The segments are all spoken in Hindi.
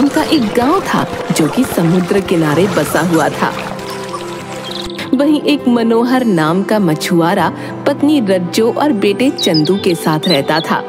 का एक गांव था जो कि समुद्र किनारे बसा हुआ था। वहीं एक मनोहर नाम का मछुआरा पत्नी रज्जो और बेटे चंदू के साथ रहता था।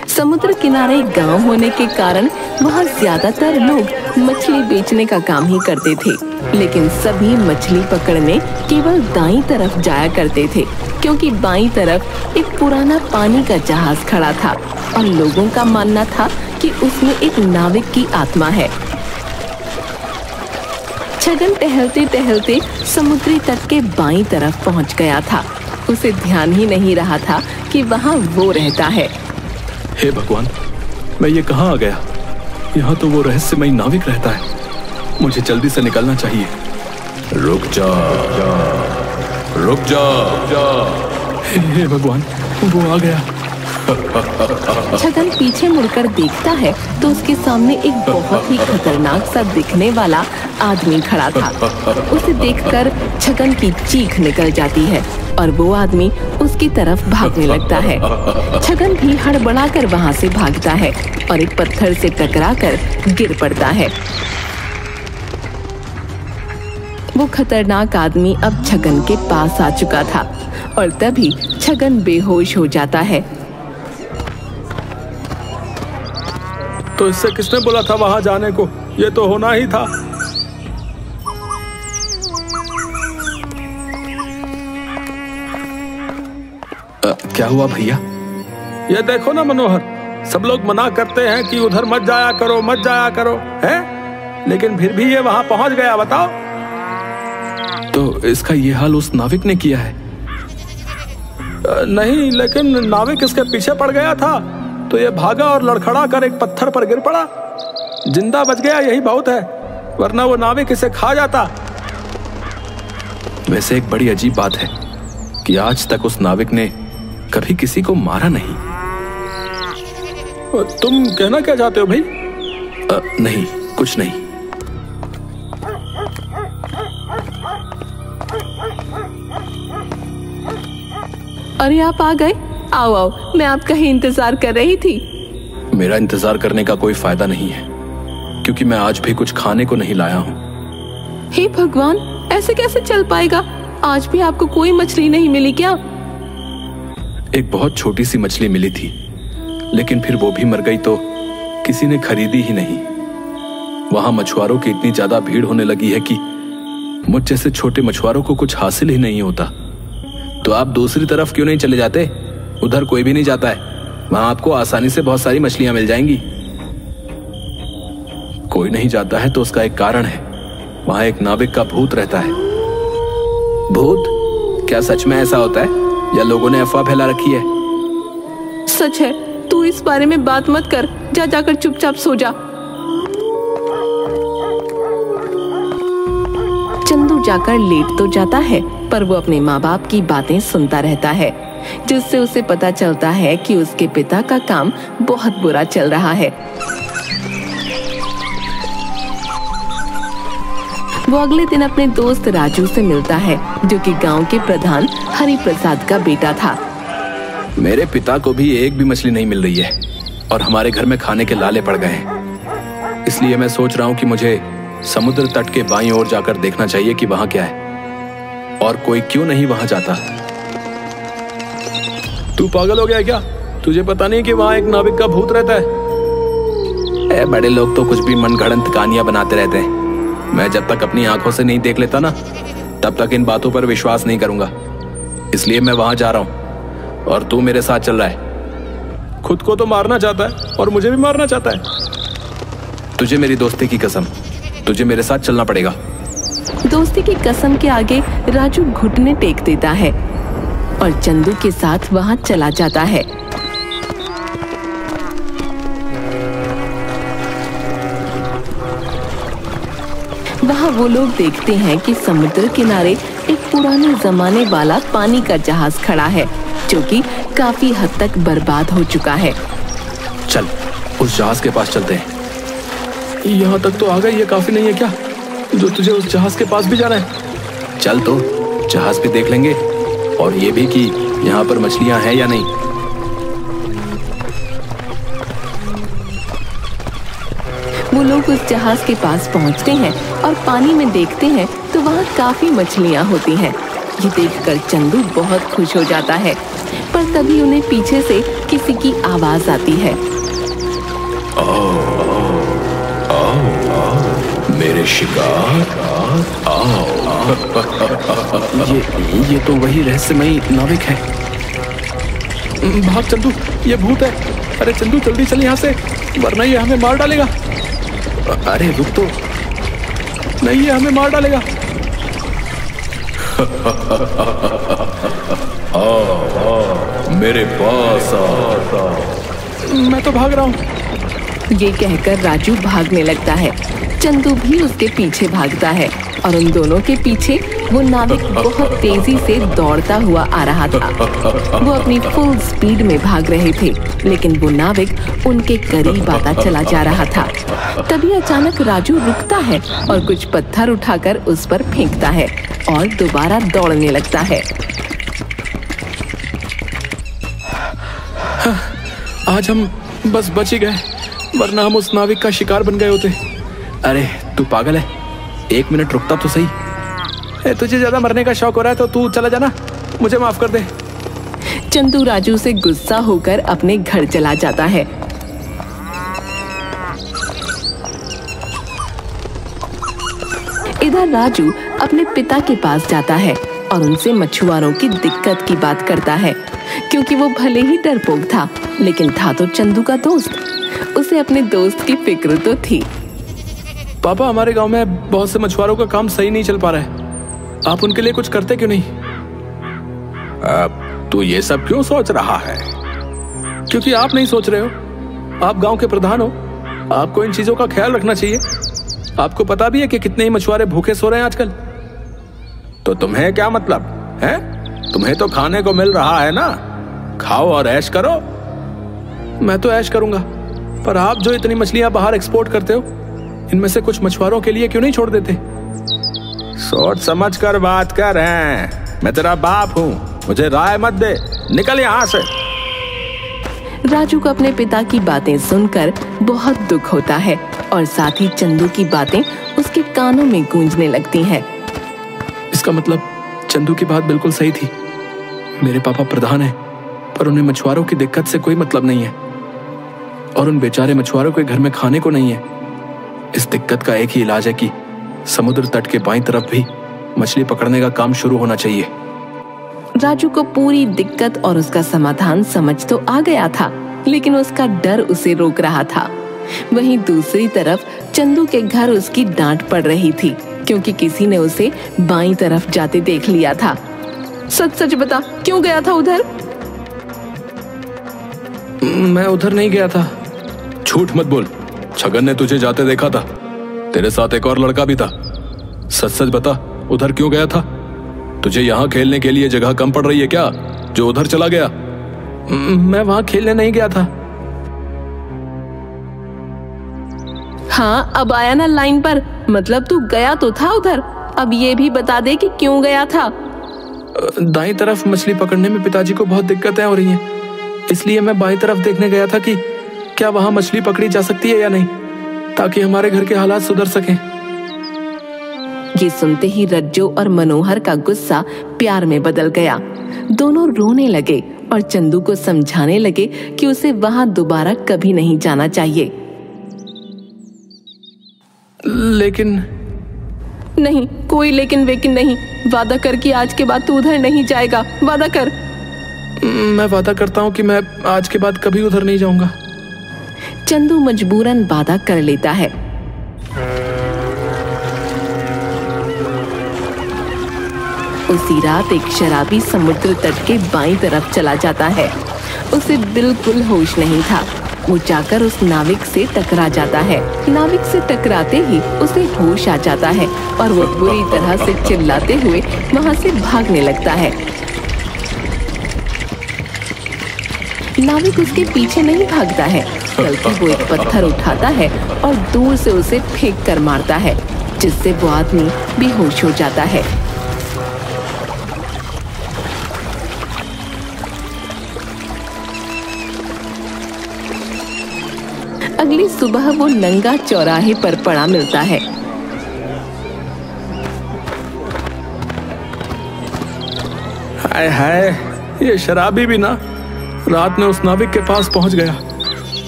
समुद्र किनारे गांव होने के कारण वहां ज्यादातर लोग मछली बेचने का काम ही करते थे, लेकिन सभी मछली पकड़ने केवल दाईं तरफ जाया करते थे, क्योंकि बाईं तरफ एक पुराना पानी का जहाज खड़ा था और लोगों का मानना था कि उसमें एक नाविक की आत्मा है। छगन टहलते टहलते समुद्री तट के बाईं तरफ पहुंच गया था। उसे ध्यान ही नहीं रहा था कि वहां वो रहता है। हे भगवान, मैं ये कहाँ आ गया? यहाँ तो वो रहस्यमयी नाविक रहता है। मुझे जल्दी से निकलना चाहिए। रुक जा, रुक जा। हे भगवान, वो आ गया। छगन पीछे मुड़कर देखता है तो उसके सामने एक बहुत ही खतरनाक सा दिखने वाला आदमी खड़ा था। उसे देखकर छगन की चीख निकल जाती है और वो आदमी उसकी तरफ भागने लगता है। छगन भी हड़बड़ाकर वहां से भागता है और एक पत्थर से टकराकर गिर पड़ता है। वो खतरनाक आदमी अब छगन के पास आ चुका था और तभी छगन बेहोश हो जाता है। तो इससे किसने बोला था वहां जाने को? ये तो होना ही था। क्या हुआ भैया? ये देखो ना मनोहर, सब लोग मना करते हैं कि उधर मत जाया करो, मत जाया करो, हैं? लेकिन फिर भी ये वहां पहुंच गया, बताओ। तो इसका ये हाल उस नाविक ने किया है? नहीं, लेकिन नाविक इसके पीछे पड़ गया था तो ये भागा और लड़खड़ा कर एक पत्थर पर गिर पड़ा। जिंदा बच गया, यही बहुत है, वरना वो नाविक इसे खा जाता। वैसे एक बड़ी अजीब बात है कि आज तक उस नाविक ने कभी किसी को मारा नहीं। तुम कहना क्या चाहते हो भाई? नहीं, कुछ नहीं। अरे आप आ गए? आओ आओ, मैं आपका ही इंतजार कर रही थी। मेरा इंतजार करने का कोई फायदा नहीं है, क्योंकि मैं आज भी कुछ खाने को नहीं लाया हूँ। हे भगवान, ऐसे कैसे चल पाएगा? आज भी आपको कोई मछली नहीं मिली क्या? एक बहुत छोटी सी मछली मिली थी, लेकिन फिर वो भी मर गई तो किसी ने खरीदी ही नहीं। वहां मछुआरों की इतनी ज्यादा भीड़ होने लगी है कि मुझ जैसे छोटे मछुआरों को कुछ हासिल ही नहीं होता। तो आप दूसरी तरफ क्यों नहीं चले जाते? उधर कोई भी नहीं जाता है, वहां आपको आसानी से बहुत सारी मछलियां मिल जाएंगी। कोई नहीं जाता है तो उसका एक कारण है। वहां एक नाविक का भूत रहता है। भूत? क्या सच में ऐसा होता है या लोगों ने अफवाह फैला रखी है? सच है, तू इस बारे में बात मत कर, जा जाकर चुपचाप सो जा। चंदू जाकर लेट तो जाता है, पर वो अपने माँ बाप की बातें सुनता रहता है, जिससे उसे पता चलता है कि उसके पिता का काम बहुत बुरा चल रहा है। वो अगले दिन अपने दोस्त राजू से मिलता है, जो कि गांव के प्रधान हरि प्रसाद का बेटा था। मेरे पिता को भी एक भी मछली नहीं मिल रही है और हमारे घर में खाने के लाले पड़ गए हैं। इसलिए मैं सोच रहा हूँ कि मुझे समुद्र तट के बाईं ओर जाकर देखना चाहिए कि वहां क्या है और कोई क्यों नहीं वहां जाता। तू पागल हो गया क्या? तुझे पता नहीं कि वहां एक नाविक का भूत रहता है? बड़े लोग तो कुछ भी मनगढ़ंत कहानियां बनाते रहते हैं। मैं जब तक अपनी आंखों से नहीं देख लेता ना, तब तक इन बातों पर विश्वास नहीं करूंगा। इसलिए मैं वहां जा रहा हूं और तू मेरे साथ चल रहा है। खुद को तो मारना चाहता है और मुझे भी मारना चाहता है। तुझे मेरी दोस्ती की कसम, तुझे मेरे साथ चलना पड़ेगा। दोस्ती की कसम के आगे राजू घुटने टेक देता है और चंदू के साथ वहां चला जाता है। वहां वो लोग देखते हैं कि समुद्र किनारे एक पुराने जमाने वाला पानी का जहाज खड़ा है, जो कि काफी हद तक बर्बाद हो चुका है। चल उस जहाज के पास चलते हैं। यहाँ तक तो आ गए, ये काफी नहीं है क्या जो तुझे उस जहाज के पास भी जाना है? चल तो जहाज भी देख लेंगे और ये भी कि यहाँ पर मछलियां हैं या नहीं। लोग उस जहाज के पास पहुंचते हैं और पानी में देखते हैं तो वहाँ काफी मछलियाँ होती हैं। ये देखकर चंदू बहुत खुश हो जाता है, पर तभी उन्हें पीछे से किसी की आवाज आती है। मेरे शिकार आओ। ये तो वही रहस्यमयी नाविक है। भाग चंदू, ये भूत है। अरे चंदू जल्दी चल यहाँ से, वरना ये हमें मार डालेगा। अरे रुक तो, नहीं ये हमें मार डालेगा। मेरे पास आ। मैं तो भाग रहा हूँ। ये कहकर राजू भागने लगता है। चंदू भी उसके पीछे भागता है और उन दोनों के पीछे वो नाविक बहुत तेजी से दौड़ता हुआ आ रहा था। वो अपनी फुल स्पीड में भाग रहे थे, लेकिन वो नाविक उनके करीब आता चला जा रहा था। तभी अचानक राजू रुकता है और कुछ पत्थर उठाकर उस पर फेंकता है और दोबारा दौड़ने लगता है। आज हम बस बच ही गए, वरना हम उस नाविक का शिकार बन गए होते। अरे तू पागल है, 1 मिनट रुकता तो सही। तुझे ज्यादा मरने का शौक हो रहा है तो तू चला जाना, मुझे माफ कर दे। चंदू राजू से गुस्सा होकर अपने घर चला जाता है। इधर राजू अपने पिता के पास जाता है और उनसे मछुआरों की दिक्कत की बात करता है, क्योंकि वो भले ही डरपोक था, लेकिन था तो चंदू का दोस्त। उसे अपने दोस्त की फिक्र तो थी। पापा, हमारे गांव में बहुत से मछुआरों का काम सही नहीं चल पा रहा है, आप उनके लिए कुछ करते क्यों नहीं? तू ये सब क्यों सोच रहा है? क्योंकि आप नहीं सोच रहे हो, आप गांव के प्रधान हो, आपको इन चीजों का ख्याल रखना चाहिए। आपको पता भी है कि कितने ही मछुआरे भूखे सो रहे हैं आजकल। तो तुम्हें क्या मतलब है? तुम्हें तो खाने को मिल रहा है ना, खाओ और ऐश करो। मैं तो ऐश करूंगा, पर आप जो इतनी मछलियां बाहर एक्सपोर्ट करते हो, इनमें से कुछ मछुआरों के लिए क्यों नहीं छोड़ देते? सोच समझ कर बात कर हैं। मैं तेरा बाप हूं, मुझे राय मत दे, निकल यहां से। राजू को अपने पिता की बातें सुनकर बहुत दुख होता है और साथ ही चंदू की बातें उसके कानों में गूंजने लगती हैं। इसका मतलब चंदू की बात बिल्कुल सही थी। मेरे पापा प्रधान हैं, पर उन्हें मछुआरों की दिक्कत से कोई मतलब नहीं है, और उन बेचारे मछुआरों के घर में खाने को नहीं है। इस दिक्कत का एक ही इलाज है कि समुद्र तट के बाईं तरफ भी मछली पकड़ने का काम शुरू होना चाहिए। राजू को पूरी दिक्कत और उसका समाधान समझ तो आ गया था, लेकिन उसका डर उसे रोक रहा था। वहीं दूसरी तरफ चंदू के घर उसकी डांट पड़ रही थी, क्योंकि किसी ने उसे बाईं तरफ जाते देख लिया था। सच सच बता, क्यों गया था उधर? मैं उधर नहीं गया था। झूठ मत बोल, छगन ने तुझे जाते देखा था, तेरे साथ एक और लड़का भी था। सच सच बता, उधर क्यों गया था? तुझे यहाँ खेलने के लिए जगह कम पड़ रही है क्या, जो उधर चला गया? मैं वहां खेलने नहीं गया था। हाँ, अब आया ना लाइन पर। मतलब तू गया तो था उधर, अब ये भी बता दे कि क्यों गया था। दाईं तरफ मछली पकड़ने में पिताजी को बहुत दिक्कतें हो रही हैं, इसलिए मैं बाईं तरफ देखने गया था कि क्या वहां मछली पकड़ी जा सकती है या नहीं, ताकि हमारे घर के हालात सुधर सकें। ये सुनते ही रज्जो और मनोहर का गुस्सा प्यार में बदल गया। दोनों रोने लगे और चंदू को समझाने लगे कि उसे वहां दोबारा कभी नहीं जाना चाहिए। लेकिन नहीं, कोई लेकिन वेकिन नहीं। वादा कर कि आज के बाद तू उधर नहीं जाएगा, वादा कर। मैं वादा करता हूँ कि मैं आज के बाद कभी उधर नहीं जाऊंगा। चंदू मजबूरन वादा कर लेता है। उसी रात एक शराबी समुद्र तट के बाईं तरफ चला जाता है। उसे बिल्कुल होश नहीं था। वो जाकर उस नाविक से टकरा जाता है। नाविक से टकराते ही उसे होश आ जाता है और वो बुरी तरह से चिल्लाते हुए वहां से भागने लगता है। नाविक उसके पीछे नहीं भागता है, बल्कि वो एक पत्थर उठाता है और दूर से उसे फेंक कर मारता है, जिससे वो आदमी बेहोश हो जाता है। अगली सुबह वो नंगा चौराहे पर पड़ा मिलता है। हाय हाय, ये शराबी भी ना रात में उस नाविक के पास पहुंच गया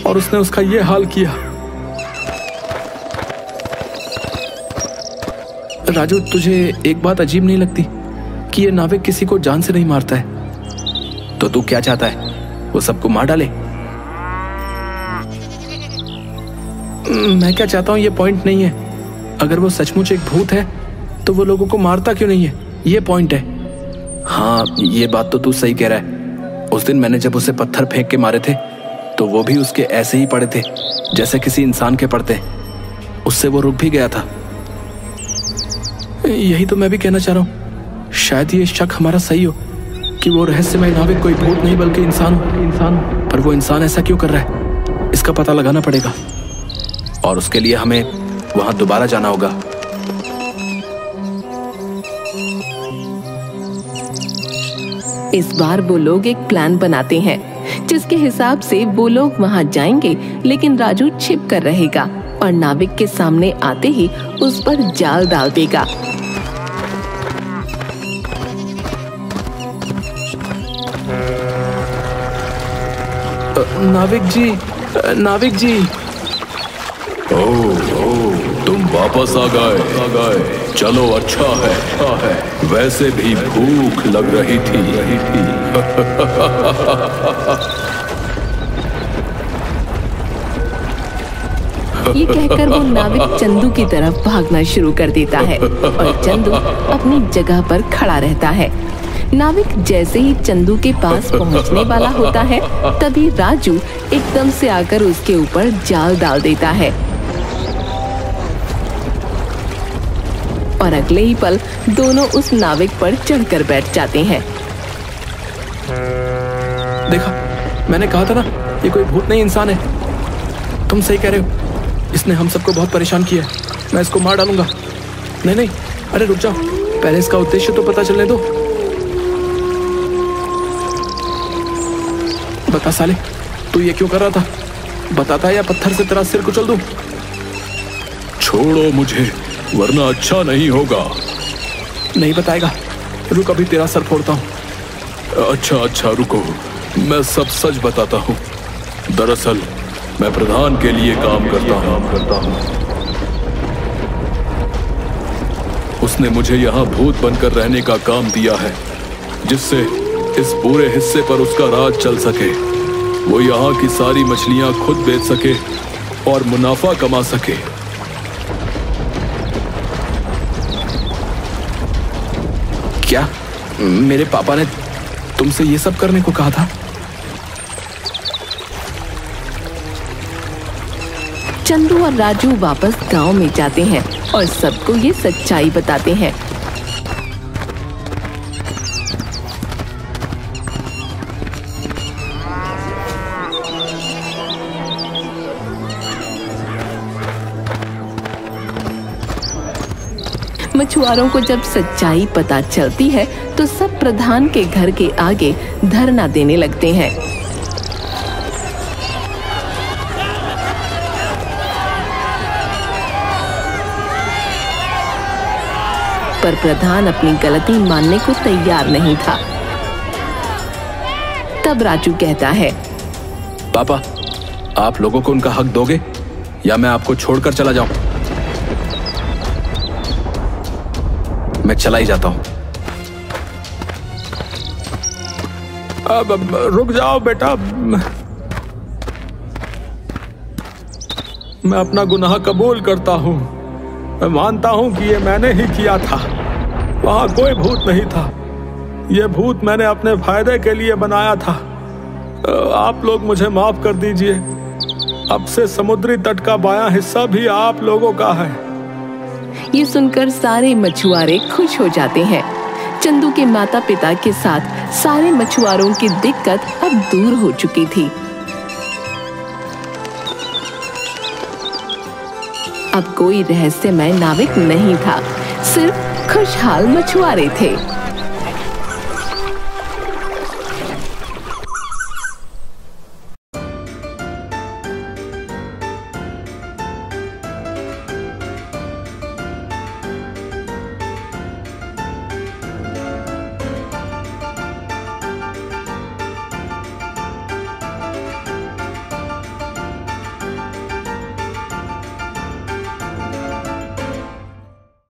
और उसने उसका ये हाल किया। राजू, तुझे एक बात अजीब नहीं लगती कि ये नाविक किसी को जान से नहीं मारता है? तो तू क्या चाहता है, वो सबको मार डाले? मैं क्या चाहता हूं ये पॉइंट नहीं है। अगर वो सचमुच एक भूत है तो वो लोगों को मारता क्यों नहीं है, ये पॉइंट है। हाँ, ये बात तो तू सही कह रहा है। उस दिन मैंने जब उसे पत्थर फेंक के मारे थे तो वो भी उसके ऐसे ही पड़े थे जैसे किसी इंसान के पड़ते। उससे वो रुक भी गया था। यही तो मैं भी कहना चाह रहा हूँ। शायद ये शक हमारा सही हो कि वो रहस्यमय नाविक कोई भूत नहीं बल्कि इंसान हो। पर वो इंसान ऐसा क्यों कर रहा है, इसका पता लगाना पड़ेगा और उसके लिए हमें वहां दोबारा जाना होगा। इस बार वो लोग एक प्लान बनाते हैं जिसके हिसाब से वो लोग वहां जाएंगे, लेकिन राजू छिप कर रहेगा और नाविक के सामने आते ही उस पर जाल डाल देगा। नाविक जी। ओह, तुम वापस आ गए। चलो, अच्छा है। वैसे भी भूख लग रही थी। ये कहकर वो नाविक चंदू की तरफ भागना शुरू कर देता है और चंदू अपनी जगह पर खड़ा रहता है। नाविक जैसे ही चंदू के पास पहुंचने वाला होता है तभी राजू एकदम से आकर उसके ऊपर जाल डाल देता है और अगले ही पल दोनों उस नाविक पर चढ़कर बैठ जाते हैं। देखा, मैंने कहा था ना, ये कोई भूत नहीं इंसान है। तुम सही कह रहे हो, इसने हम सबको बहुत परेशान किया है। मैं इसको मार डालूंगा। नहीं, अरे रुक जाओ, पहले इसका उद्देश्य तो पता चलने दो। बता साले, तू ये क्यों कर रहा था? बताता या पत्थर से तेरा सिर कुचल दूं? छोड़ो मुझे, वरना अच्छा नहीं होगा। नहीं बताएगा? रुक, अभी तेरा सर फोड़ता हूँ। अच्छा, रुको, मैं सब सच बताता हूँ। दरअसल मैं प्रधान के लिए काम करता हूँ। उसने मुझे यहाँ भूत बनकर रहने का काम दिया है, जिससे इस पूरे हिस्से पर उसका राज चल सके। वो यहाँ की सारी मछलियाँ खुद बेच सके और मुनाफा कमा सके। क्या मेरे पापा ने तुमसे ये सब करने को कहा था? चंदू और राजू वापस गांव में जाते हैं और सबको ये सच्चाई बताते हैं। मछुआरों को जब सच्चाई पता चलती है तो सब प्रधान के घर के आगे धरना देने लगते हैं। पर प्रधान अपनी गलती मानने को तैयार नहीं था। तब राजू कहता है, पापा, आप लोगों को उनका हक दोगे या मैं आपको छोड़कर चला जाऊं? मैं चला ही जाता हूं। अब रुक जाओ बेटा, मैं अपना गुनाह कबूल करता हूं। मैं मानता हूं कि ये मैंने ही किया था। वहां कोई भूत नहीं था। ये भूत मैंने अपने फायदे के लिए बनाया था। आप लोग मुझे माफ कर दीजिए। अब से समुद्री तट का बायां हिस्सा भी आप लोगों का है। ये सुनकर सारे मछुआरे खुश हो जाते हैं। चंदू के माता पिता के साथ सारे मछुआरों की दिक्कत अब दूर हो चुकी थी। अब कोई रहस्यमय नाविक नहीं था, सिर्फ खुशहाल मछुआरे थे।